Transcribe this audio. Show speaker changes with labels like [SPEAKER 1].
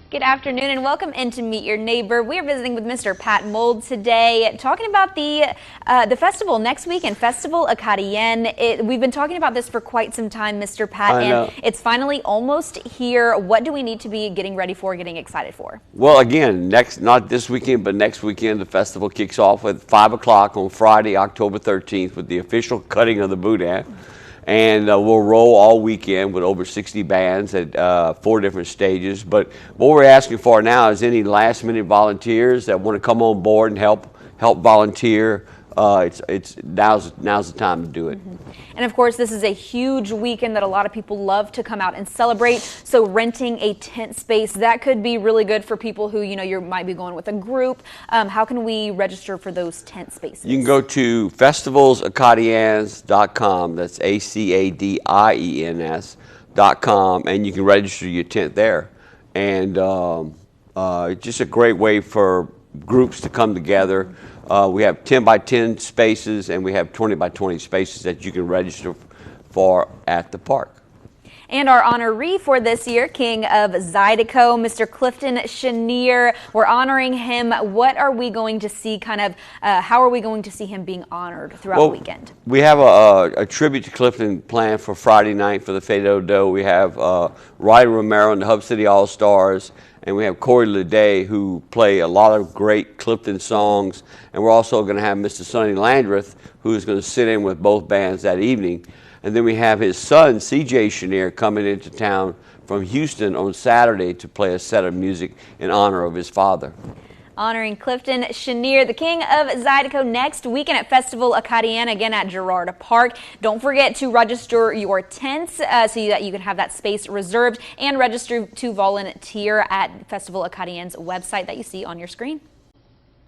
[SPEAKER 1] Good afternoon and welcome into Meet Your Neighbor. We are visiting with Mr. Pat Mold today, talking about the festival next weekend, Festivals Acadiens. We've been talking about this for quite some time, Mr. Pat, and it's finally almost here. What do we need to be getting ready for, getting excited for?
[SPEAKER 2] Well, again, not this weekend, but next weekend, the festival kicks off at 5 o'clock on Friday, October 13th, with the official cutting of the boudin. And we'll roll all weekend with over 60 bands at 4 different stages. But what we're asking for now is any last-minute volunteers that want to come on board and help volunteer. Now's the time to do it.
[SPEAKER 1] And of course, this is a huge weekend that a lot of people love to come out and celebrate. So renting a tent space, that could be really good for people who, you might be going with a group. How can we register for those tent spaces?
[SPEAKER 2] You can go to festivalsacadiens.com. That's ACADIENS.com, and you can register your tent there. And it's just a great way for groups to come together. We have 10 by 10 spaces, and we have 20 by 20 spaces that you can register for at the park.
[SPEAKER 1] And our honoree for this year, King of Zydeco, Mr. Clifton Chenier. We're honoring him. What are we going to see, how are we going to see him being honored throughout the weekend?
[SPEAKER 2] We have a tribute to Clifton planned for Friday night for the Fado. We have Riley Romero and the Hub City All-Stars, and we have Corey Leday, who play a lot of great Clifton songs. And we're also going to have Mr. Sonny Landreth, who is going to sit in with both bands that evening. And then we have his son, C.J. Chenier, coming into town from Houston on Saturday to play a set of music in honor of his father.
[SPEAKER 1] Honoring Clifton Chenier, the King of Zydeco, next weekend at Festivals Acadiens, again at Girard Park. Don't forget to register your tents so that you can have that space reserved, and register to volunteer at Festivals Acadiens website that you see on your screen.